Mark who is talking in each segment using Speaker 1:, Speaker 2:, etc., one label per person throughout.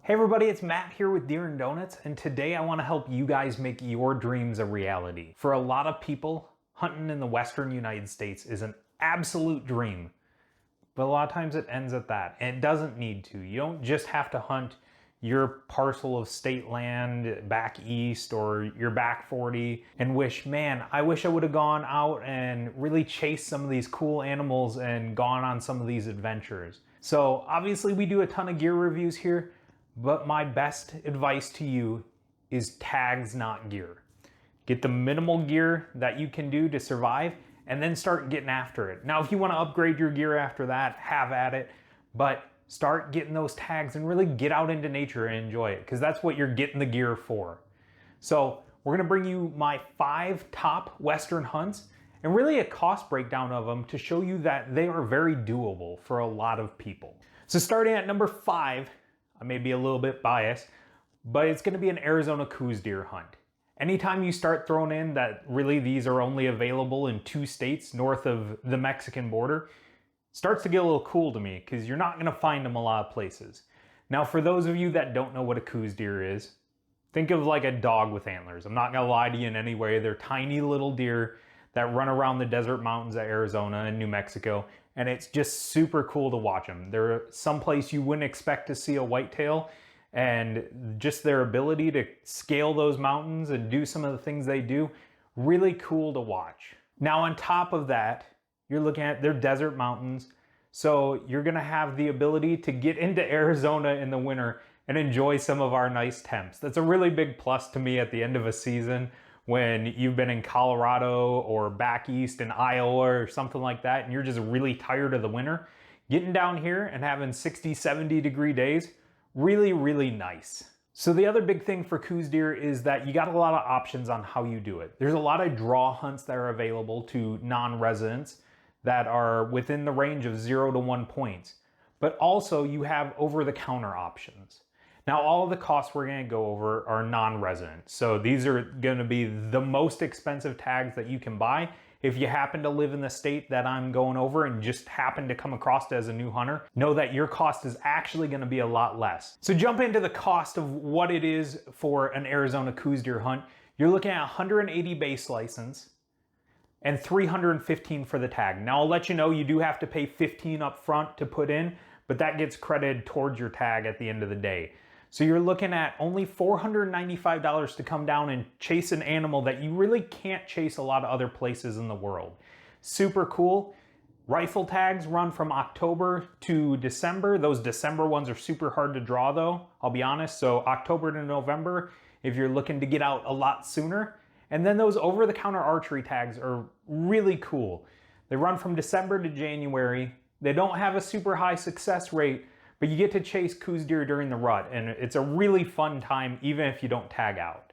Speaker 1: Hey everybody, it's Matt here with Deer and Donuts, and today I want to help you guys make your dreams a reality. For a lot of people, hunting in the western United States is an absolute dream, but a lot of times it ends at that, and it doesn't need to. You don't just have to hunt your parcel of state land back east or your back 40 and wish, man, I wish I would have gone out and really chased some of these cool animals and gone on some of these adventures. So obviously we do a ton of gear reviews here, but my best advice to you is tags, not gear. Get the minimal gear that you can do to survive and then start getting after it. Now, if you want to upgrade your gear after that, have at it, but start getting those tags and really get out into nature and enjoy it, because that's what you're getting the gear for. So we're going to bring you my 5 top western hunts and really a cost breakdown of them to show you that they are very doable for a lot of people. So starting at number 5, I may be a little bit biased, but it's going to be an Arizona coos deer hunt. Anytime you start throwing in that really these are only available in 2 states north of the Mexican border, starts to get a little cool to me, because you're not going to find them a lot of places. Now, for those of you that don't know what a coos deer is, think of like a dog with antlers. I'm not going to lie to you in any way. They're tiny little deer that run around the desert mountains of Arizona and New Mexico, and it's just super cool to watch them. They're someplace you wouldn't expect to see a whitetail, and just their ability to scale those mountains and do some of the things they do, really cool to watch. Now, on top of that, you're looking at their desert mountains, so you're gonna have the ability to get into Arizona in the winter and enjoy some of our nice temps. That's a really big plus to me at the end of a season, when you've been in Colorado or back east in Iowa or something like that, and you're just really tired of the winter. Getting down here and having 60, 70 degree days, really, really nice. So the other big thing for coos deer is that you got a lot of options on how you do it. There's a lot of draw hunts that are available to non-residents that are within the range of 0 to 1 points, but also you have over-the-counter options. Now, all of the costs we're going to go over are non-resident. So these are going to be the most expensive tags that you can buy. If you happen to live in the state that I'm going over and just happen to come across it as a new hunter, know that your cost is actually going to be a lot less. So jump into the cost of what it is for an Arizona coos deer hunt. You're looking at 180 base license and 315 for the tag. Now, I'll let you know you do have to pay 15 up front to put in, but that gets credited towards your tag at the end of the day. So you're looking at only $495 to come down and chase an animal that you really can't chase a lot of other places in the world. Super cool. Rifle tags run from October to December. Those December ones are super hard to draw though, I'll be honest. So October to November, if you're looking to get out a lot sooner. And then those over-the-counter archery tags are really cool. They run from December to January. They don't have a super high success rate, but you get to chase coos deer during the rut, and it's a really fun time even if you don't tag out.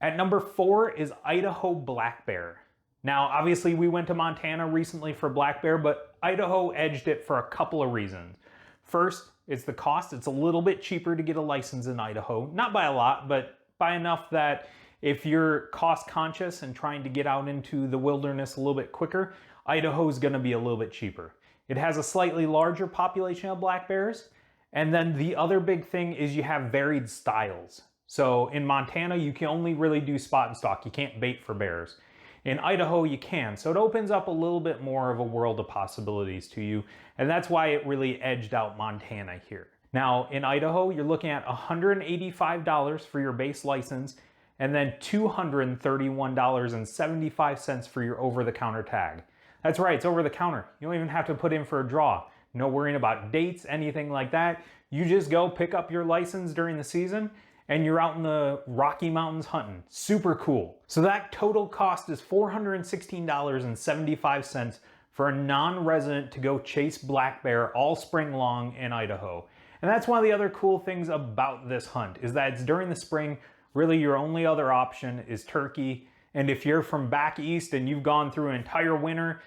Speaker 1: At number 4 is Idaho black bear. Now, obviously we went to Montana recently for black bear, but Idaho edged it for a couple of reasons. First, it's the cost. It's a little bit cheaper to get a license in Idaho. Not by a lot, but by enough that if you're cost conscious and trying to get out into the wilderness a little bit quicker, Idaho is going to be a little bit cheaper. It has a slightly larger population of black bears. And then the other big thing is you have varied styles. So in Montana, you can only really do spot and stalk. You can't bait for bears. In Idaho, you can. So it opens up a little bit more of a world of possibilities to you. And that's why it really edged out Montana here. Now in Idaho, you're looking at $185 for your base license, and then $231.75 for your over-the-counter tag. That's right, it's over the counter. You don't even have to put in for a draw. No worrying about dates, anything like that. You just go pick up your license during the season and you're out in the Rocky Mountains hunting. Super cool. So that total cost is $416.75 for a non-resident to go chase black bear all spring long in Idaho. And that's one of the other cool things about this hunt, is that it's during the spring. Really, your only other option is turkey. And if you're from back east and you've gone through an entire winter,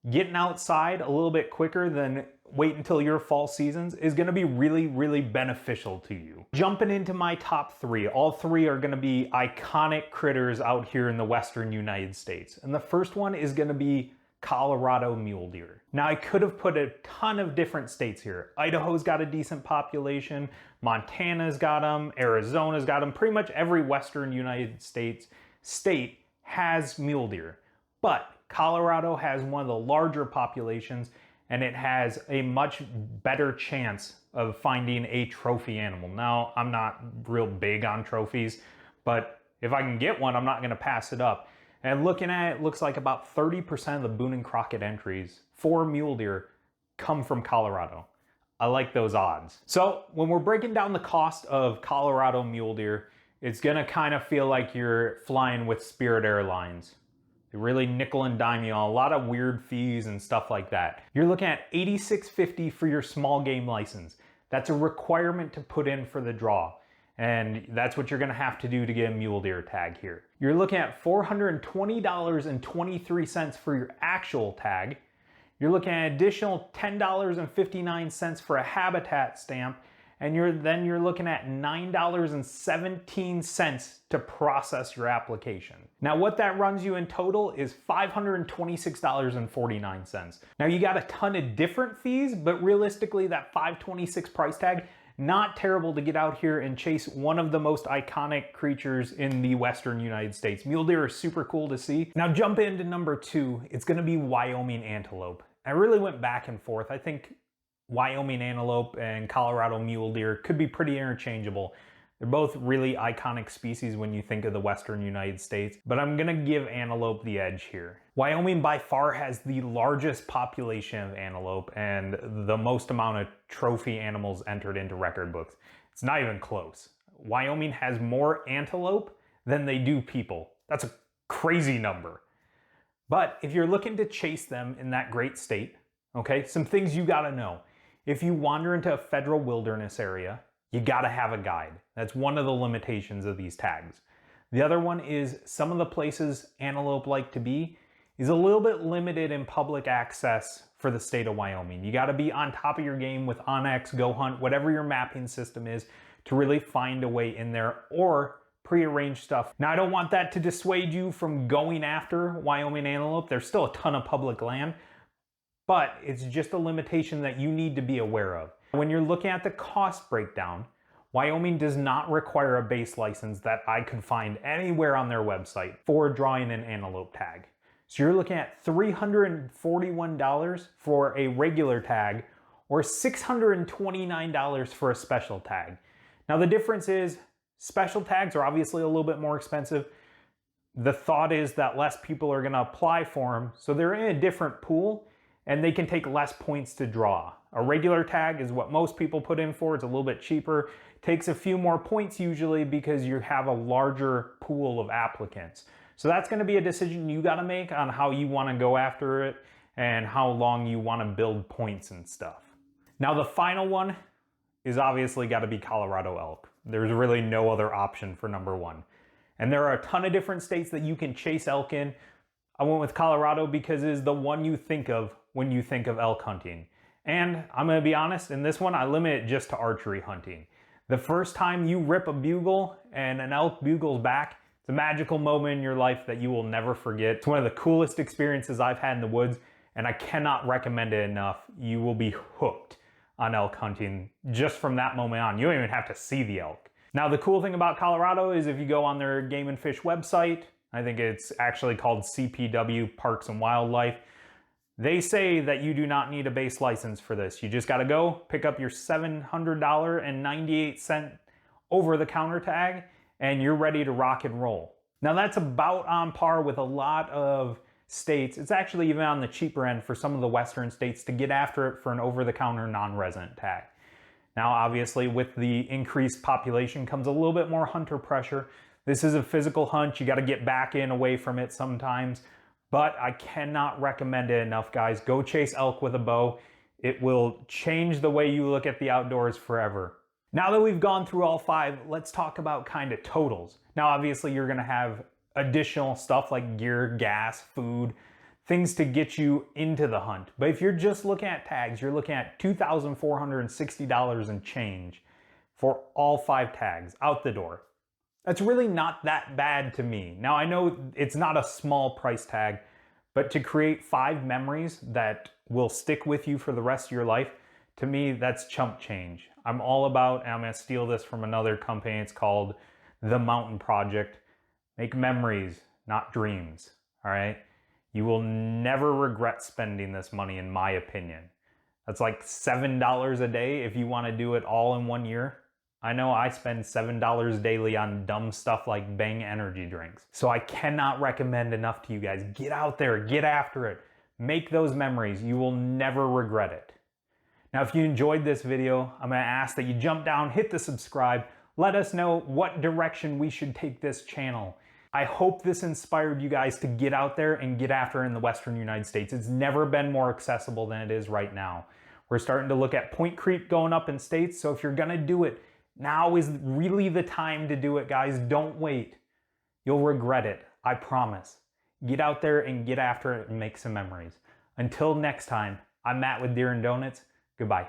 Speaker 1: getting outside a little bit quicker than wait until your fall seasons is going to be really, really beneficial to you. Jumping into my top 3, all 3 are going to be iconic critters out here in the western United States. And the first one is going to be Colorado mule deer. Now I could have put a ton of different states here. Idaho's got a decent population, Montana's got them, Arizona's got them, pretty much every western United States state has mule deer. But Colorado has one of the larger populations and it has a much better chance of finding a trophy animal. Now, I'm not real big on trophies, but if I can get one, I'm not gonna pass it up. And looking at it, looks like about 30% of the Boone and Crockett entries for mule deer come from Colorado. I like those odds. So when we're breaking down the cost of Colorado mule deer, it's gonna kind of feel like you're flying with Spirit Airlines. They really nickel and dime you on a lot of weird fees and stuff like that. You're looking at $86.50 for your small game license. That's a requirement to put in for the draw. And that's what you're gonna have to do to get a mule deer tag here. You're looking at $420.23 for your actual tag. You're looking at an additional $10.59 for a habitat stamp, and then you're looking at $9.17 to process your application. Now what that runs you in total is $526.49. Now you got a ton of different fees, but realistically that $526 price tag, not terrible to get out here and chase one of the most iconic creatures in the western United States. Mule deer are super cool to see. Now jump into number 2, it's gonna be Wyoming antelope. I really went back and forth. I think Wyoming antelope and Colorado mule deer could be pretty interchangeable. They're both really iconic species when you think of the western United States, but I'm gonna give antelope the edge here. Wyoming by far has the largest population of antelope and the most amount of trophy animals entered into record books. It's not even close. Wyoming has more antelope than they do people. That's a crazy number. But if you're looking to chase them in that great state, okay, some things you gotta know. If you wander into a federal wilderness area, you gotta have a guide. That's one of the limitations of these tags. The other one is some of the places antelope like to be is a little bit limited in public access for the state of Wyoming. You gotta be on top of your game with onX, GoHunt, whatever your mapping system is to really find a way in there, or prearrange stuff. Now I don't want that to dissuade you from going after Wyoming antelope. There's still a ton of public land, but it's just a limitation that you need to be aware of. When you're looking at the cost breakdown, Wyoming does not require a base license that I could find anywhere on their website for drawing an antelope tag. So you're looking at $341 for a regular tag or $629 for a special tag. Now the difference is special tags are obviously a little bit more expensive. The thought is that less people are gonna apply for them, so they're in a different pool and they can take less points to draw. A regular tag is what most people put in for. It's a little bit cheaper. Takes a few more points usually because you have a larger pool of applicants. So that's gonna be a decision you gotta make on how you wanna go after it and how long you wanna build points and stuff. Now the final one is obviously gotta be Colorado elk. There's really no other option for number 1. And there are a ton of different states that you can chase elk in. I went with Colorado because it is the one you think of when you think of elk hunting. And I'm gonna be honest, in this one, I limit it just to archery hunting. The first time you rip a bugle and an elk bugles back, it's a magical moment in your life that you will never forget. It's one of the coolest experiences I've had in the woods, and I cannot recommend it enough. You will be hooked on elk hunting just from that moment on. You don't even have to see the elk. Now, the cool thing about Colorado is if you go on their Game and Fish website, I think it's actually called CPW, Parks and Wildlife, they say that you do not need a base license for this. You just gotta go pick up your $700.98 over-the-counter tag and you're ready to rock and roll. Now that's about on par with a lot of states. It's actually even on the cheaper end for some of the western states to get after it for an over-the-counter non-resident tag. Now obviously with the increased population comes a little bit more hunter pressure. This is a physical hunt. You gotta get back in away from it sometimes. But I cannot recommend it enough, guys. Go chase elk with a bow. It will change the way you look at the outdoors forever. Now that we've gone through all 5, let's talk about kind of totals. Now, obviously, you're gonna have additional stuff like gear, gas, food, things to get you into the hunt. But if you're just looking at tags, you're looking at $2,460 and change for all 5 tags out the door. That's really not that bad to me. Now I know it's not a small price tag, But to create 5 memories that will stick with you for the rest of your life, to me, that's chump change. I'm all about, and I'm gonna steal this from another company, it's called The Mountain Project. Make memories, not dreams, all right? You will never regret spending this money, in my opinion. That's like $7 a day if you wanna do it all in 1 year. I know I spend $7 daily on dumb stuff like Bang energy drinks. So I cannot recommend enough to you guys. Get out there, get after it. Make those memories. You will never regret it. Now, if you enjoyed this video, I'm gonna ask that you jump down, hit the subscribe, let us know what direction we should take this channel. I hope this inspired you guys to get out there and get after it in the Western United States. It's never been more accessible than it is right now. We're starting to look at point creep going up in states, so if you're gonna do it, now is really the time to do it, guys. Don't wait. You'll regret it, I promise. Get out there and get after it and make some memories. Until next time, I'm Matt with Deer and Donuts. Goodbye.